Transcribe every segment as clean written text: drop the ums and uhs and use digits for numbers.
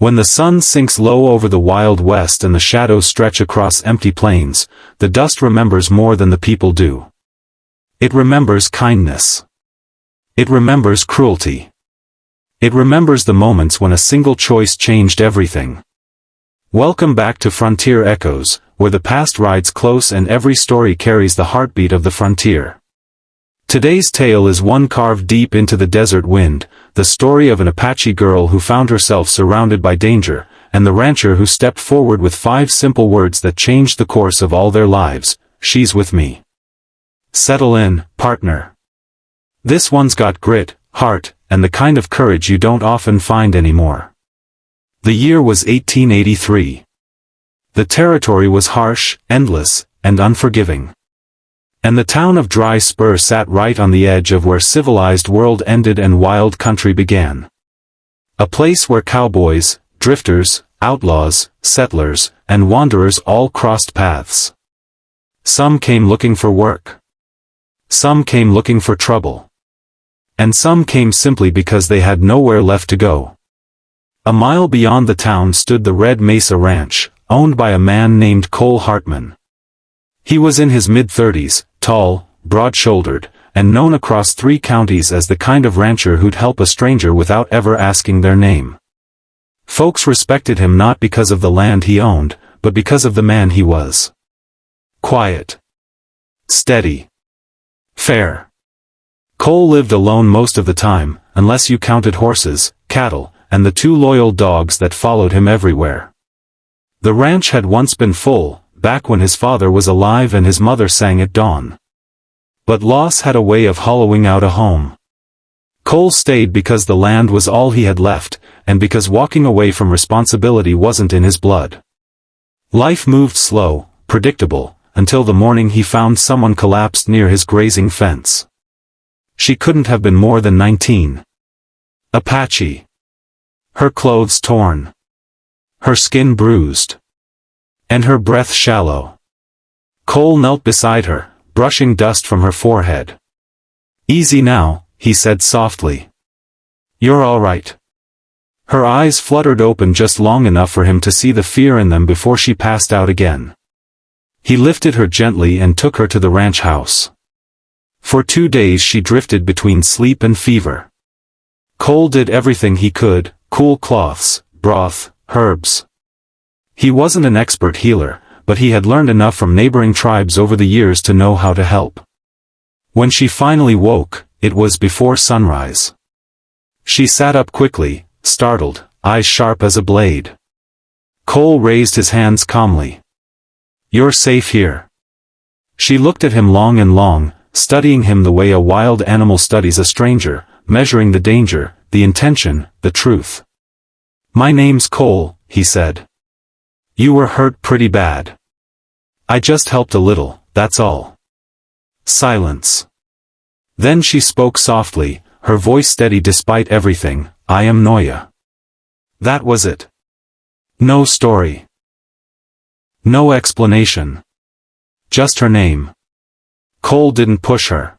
When the sun sinks low over the wild west and the shadows stretch across empty plains, the dust remembers more than the people do. It remembers kindness. It remembers cruelty. It remembers the moments when a single choice changed everything. Welcome back to Frontier Echoes, where the past rides close and every story carries the heartbeat of the frontier. Today's tale is one carved deep into the desert wind, the story of an Apache girl who found herself surrounded by danger, and the rancher who stepped forward with 5 simple words that changed the course of all their lives: "She's with me." Settle in, partner. This one's got grit, heart, and the kind of courage you don't often find anymore. The year was 1883. The territory was harsh, endless, and unforgiving. And the town of Dry Spur sat right on the edge of where civilized world ended and wild country began. A place where cowboys, drifters, outlaws, settlers, and wanderers all crossed paths. Some came looking for work. Some came looking for trouble. And some came simply because they had nowhere left to go. A mile beyond the town stood the Red Mesa Ranch, owned by a man named Cole Hartman. He was in his mid-30s, tall, broad-shouldered, and known across 3 counties as the kind of rancher who'd help a stranger without ever asking their name. Folks respected him not because of the land he owned, but because of the man he was. Quiet. Steady. Fair. Cole lived alone most of the time, unless you counted horses, cattle, and the 2 loyal dogs that followed him everywhere. The ranch had once been full, back when his father was alive and his mother sang at dawn. But loss had a way of hollowing out a home. Cole stayed because the land was all he had left, and because walking away from responsibility wasn't in his blood. Life moved slow, predictable, until the morning he found someone collapsed near his grazing fence. She couldn't have been more than 19. Apache. Her clothes torn. Her skin bruised. And her breath shallow. Cole knelt beside her, brushing dust from her forehead. "Easy now," he said softly. "You're all right." Her eyes fluttered open just long enough for him to see the fear in them before she passed out again. He lifted her gently and took her to the ranch house. For 2 days she drifted between sleep and fever. Cole did everything he could: cool cloths, broth, herbs. He wasn't an expert healer, but he had learned enough from neighboring tribes over the years to know how to help. When she finally woke, it was before sunrise. She sat up quickly, startled, eyes sharp as a blade. Cole raised his hands calmly. "You're safe here." She looked at him long and long, studying him the way a wild animal studies a stranger, measuring the danger, the intention, the truth. "My name's Cole," he said. "You were hurt pretty bad. I just helped a little, that's all." Silence. Then she spoke softly, her voice steady despite everything. "I am Noya." That was it. No story. No explanation. Just her name. Cole didn't push her.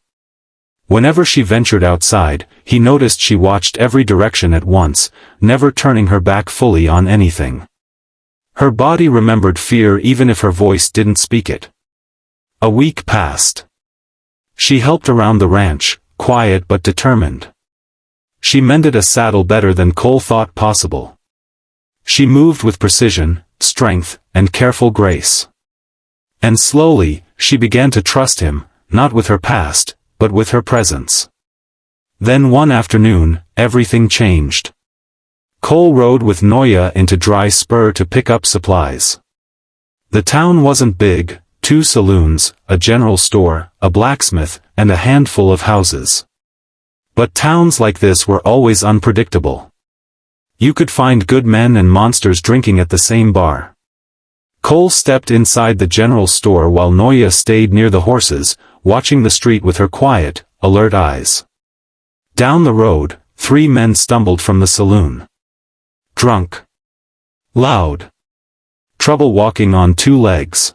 Whenever she ventured outside, he noticed she watched every direction at once, never turning her back fully on anything. Her body remembered fear even if her voice didn't speak it. A week passed. She helped around the ranch, quiet but determined. She mended a saddle better than Cole thought possible. She moved with precision, strength, and careful grace. And slowly, she began to trust him, not with her past, but with her presence. Then one afternoon, everything changed. Cole rode with Noya into Dry Spur to pick up supplies. The town wasn't big: 2 saloons, a general store, a blacksmith, and a handful of houses. But towns like this were always unpredictable. You could find good men and monsters drinking at the same bar. Cole stepped inside the general store while Noya stayed near the horses, watching the street with her quiet, alert eyes. Down the road, 3 men stumbled from the saloon. Drunk. Loud. Trouble walking on 2 legs.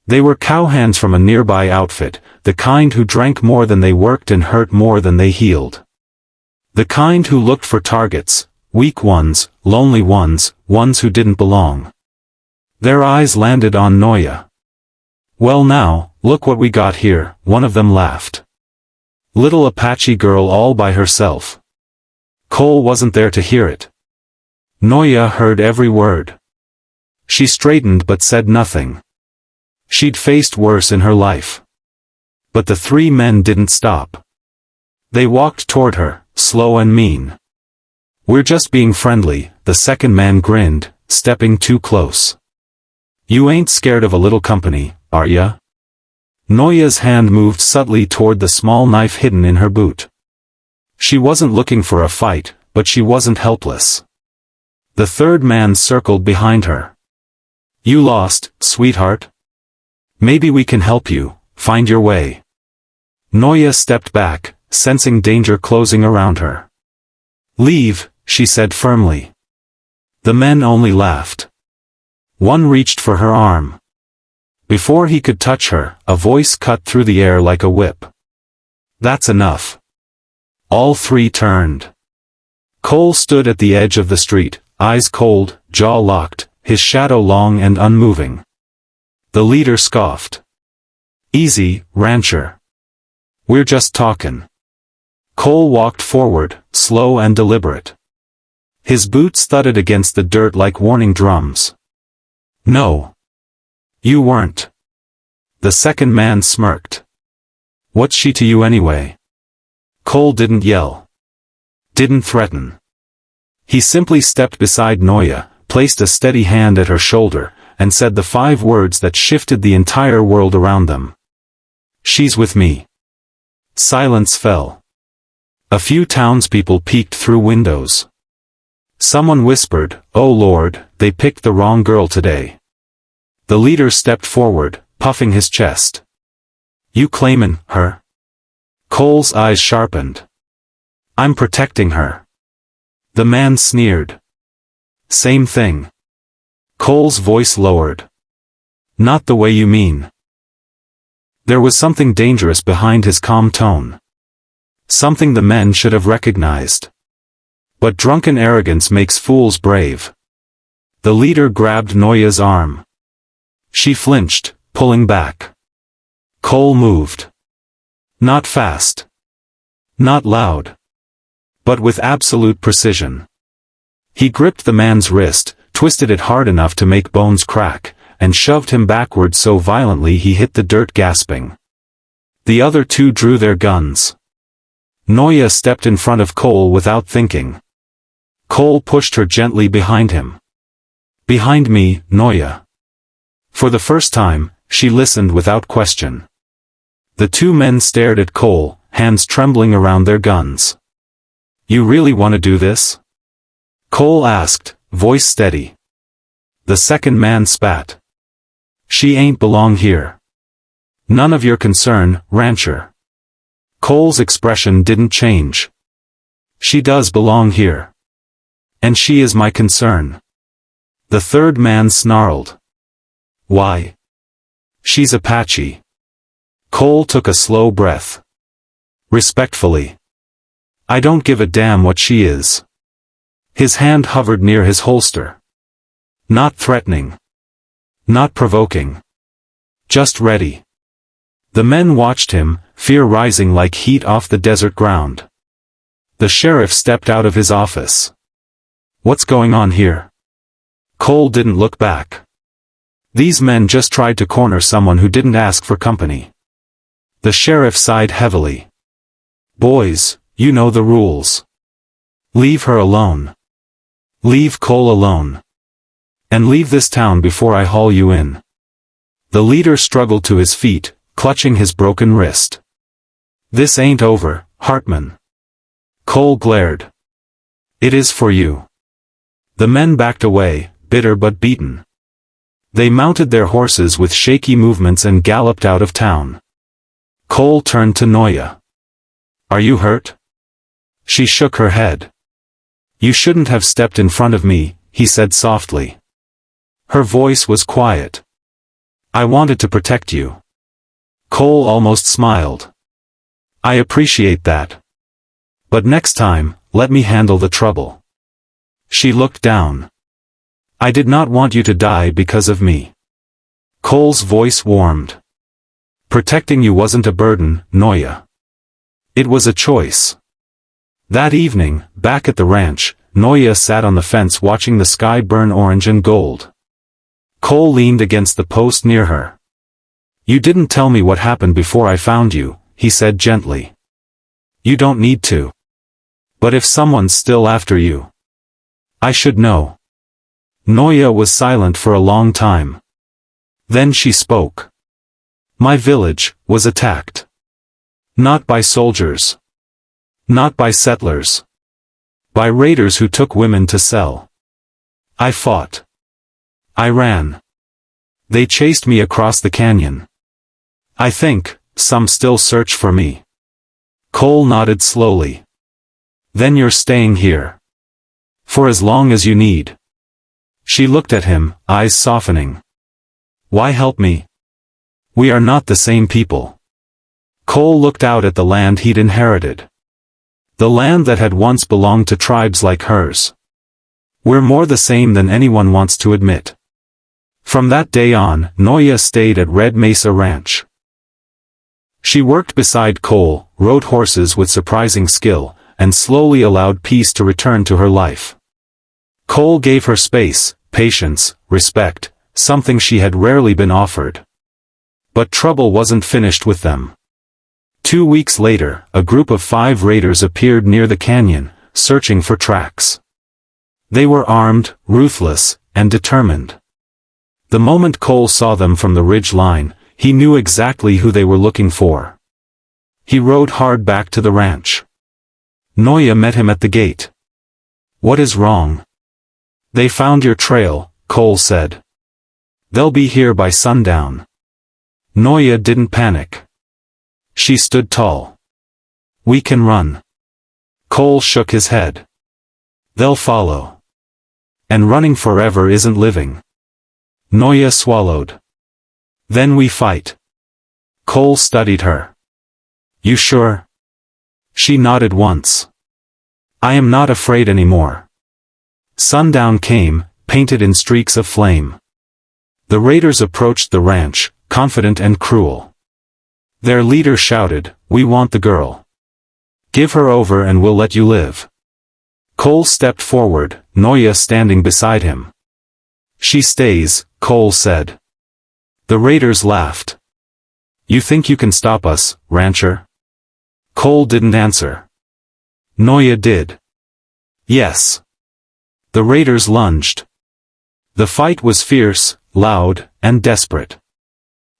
They were cowhands from a nearby outfit, the kind who drank more than they worked and hurt more than they healed. The kind who looked for targets, weak ones, lonely ones, ones who didn't belong. Their eyes landed on Noya. "Well now, look what we got here," one of them laughed. Little Apache girl all by herself. Cole wasn't there to hear it. Noya heard every word. She straightened but said nothing. She'd faced worse in her life. But the three men didn't stop. They walked toward her, slow and mean. "We're just being friendly," the second man grinned, stepping too close. "You ain't scared of a little company, are ya?" Noya's hand moved subtly toward the small knife hidden in her boot. She wasn't looking for a fight, but she wasn't helpless. The third man circled behind her. "You lost, sweetheart? Maybe we can help you, find your way." Noya stepped back, sensing danger closing around her. "Leave," she said firmly. The men only laughed. One reached for her arm. Before he could touch her, a voice cut through the air like a whip. "That's enough." All three turned. Cole stood at the edge of the street, eyes cold, jaw locked, his shadow long and unmoving. The leader scoffed. "Easy, rancher. We're just talking." Cole walked forward, slow and deliberate. His boots thudded against the dirt like warning drums. "No. You weren't." The second man smirked. "What's she to you anyway?" Cole didn't yell. Didn't threaten. He simply stepped beside Noya, placed a steady hand at her shoulder, and said the 5 words that shifted the entire world around them. "She's with me." Silence fell. A few townspeople peeked through windows. Someone whispered, "Oh Lord, they picked the wrong girl today." The leader stepped forward, puffing his chest. "You claimin' her?" Cole's eyes sharpened. "I'm protecting her." The man sneered. "Same thing." Cole's voice lowered. "Not the way you mean." There was something dangerous behind his calm tone. Something the men should have recognized. But drunken arrogance makes fools brave. The leader grabbed Noya's arm. She flinched, pulling back. Cole moved. Not fast. Not loud. But with absolute precision. He gripped the man's wrist, twisted it hard enough to make bones crack, and shoved him backward so violently he hit the dirt gasping. The other two drew their guns. Noya stepped in front of Cole without thinking. Cole pushed her gently behind him. "Behind me, Noya." For the first time, she listened without question. The two men stared at Cole, hands trembling around their guns. "You really want to do this?" Cole asked, voice steady. The second man spat. "She ain't belong here. None of your concern, rancher." Cole's expression didn't change. "She does belong here. And she is my concern." The third man snarled. "Why?" "She's Apache." Cole took a slow breath. "Respectfully. I don't give a damn what she is." His hand hovered near his holster. Not threatening. Not provoking. Just ready. The men watched him, fear rising like heat off the desert ground. The sheriff stepped out of his office. "What's going on here?" Cole didn't look back. These men just tried to corner someone who didn't ask for company. The sheriff sighed heavily. "Boys, you know the rules. Leave her alone. Leave Cole alone. And leave this town before I haul you in." The leader struggled to his feet, clutching his broken wrist. "This ain't over, Hartman." Cole glared. "It is for you." The men backed away, bitter but beaten. They mounted their horses with shaky movements and galloped out of town. Cole turned to Noya. "Are you hurt?" She shook her head. "You shouldn't have stepped in front of me," he said softly. Her voice was quiet. "I wanted to protect you." Cole almost smiled. "I appreciate that. But next time, let me handle the trouble." She looked down. I did not want you to die because of me. Cole's voice warmed. Protecting you wasn't a burden, Noya. It was a choice. That evening, back at the ranch, Noya sat on the fence watching the sky burn orange and gold. Cole leaned against the post near her. You didn't tell me what happened before I found you, he said gently. You don't need to. But if someone's still after you, I should know. Noya was silent for a long time. Then she spoke. My village was attacked. Not by soldiers. Not by settlers. By raiders who took women to sell. I fought. I ran. They chased me across the canyon. I think some still search for me. Cole nodded slowly. Then you're staying here. For as long as you need. She looked at him, eyes softening. Why help me? We are not the same people. Cole looked out at the land he'd inherited. The land that had once belonged to tribes like hers. We're more the same than anyone wants to admit. From that day on, Noya stayed at Red Mesa Ranch. She worked beside Cole, rode horses with surprising skill, and slowly allowed peace to return to her life. Cole gave her space, patience, respect, something she had rarely been offered. But trouble wasn't finished with them. 2 weeks later, a group of 5 raiders appeared near the canyon, searching for tracks. They were armed, ruthless, and determined. The moment Cole saw them from the ridge line, he knew exactly who they were looking for. He rode hard back to the ranch. Noya met him at the gate. What is wrong? They found your trail, Cole said. They'll be here by sundown. Noya didn't panic. She stood tall. We can run. Cole shook his head. They'll follow. And running forever isn't living. Noya swallowed. Then we fight. Cole studied her. You sure? She nodded once. I am not afraid anymore. Sundown came, painted in streaks of flame. The raiders approached the ranch, confident and cruel. Their leader shouted, We want the girl. Give her over and we'll let you live. Cole stepped forward, Noya standing beside him. She stays, Cole said. The raiders laughed. You think you can stop us, rancher? Cole didn't answer. Noya did. Yes. The raiders lunged. The fight was fierce, loud, and desperate.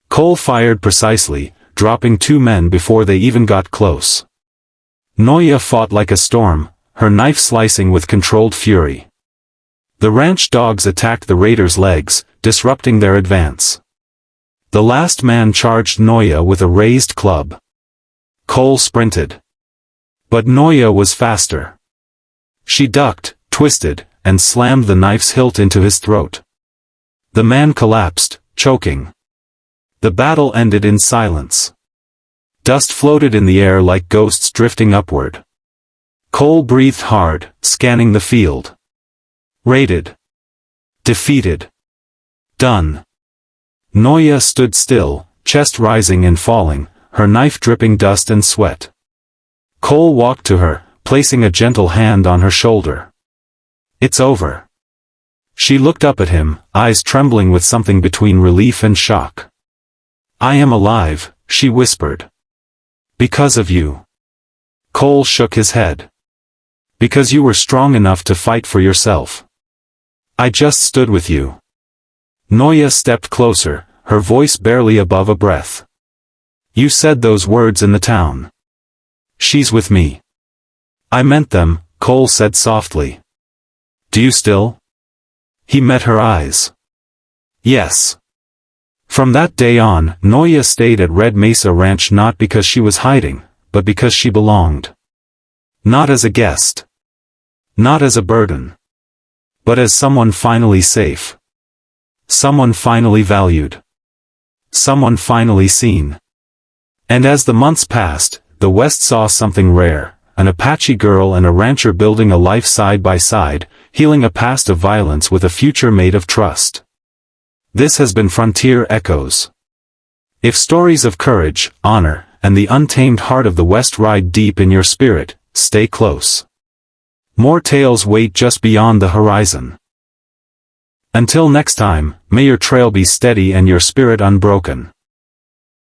Cole fired precisely, dropping 2 men before they even got close. Noya fought like a storm, her knife slicing with controlled fury. The ranch dogs attacked the raiders' legs, disrupting their advance. The last man charged Noya with a raised club. Cole sprinted. But Noya was faster. She ducked, twisted, and slammed the knife's hilt into his throat. The man collapsed, choking. The battle ended in silence. Dust floated in the air like ghosts drifting upward. Cole breathed hard, scanning the field. Raided. Defeated. Done. Noya stood still, chest rising and falling, her knife dripping dust and sweat. Cole walked to her, placing a gentle hand on her shoulder. It's over. She looked up at him, eyes trembling with something between relief and shock. I am alive, she whispered. Because of you. Cole shook his head. Because you were strong enough to fight for yourself. I just stood with you. Noya stepped closer, her voice barely above a breath. You said those words in the town. She's with me. I meant them, Cole said softly. Do you still? He met her eyes. Yes. From that day on, Noya stayed at Red Mesa Ranch not because she was hiding, but because she belonged. Not as a guest. Not as a burden. But as someone finally safe. Someone finally valued. Someone finally seen. And as the months passed, the West saw something rare, an Apache girl and a rancher building a life side by side, healing a past of violence with a future made of trust. This has been Frontier Echoes. If stories of courage, honor, and the untamed heart of the West ride deep in your spirit, stay close. More tales wait just beyond the horizon. Until next time, may your trail be steady and your spirit unbroken.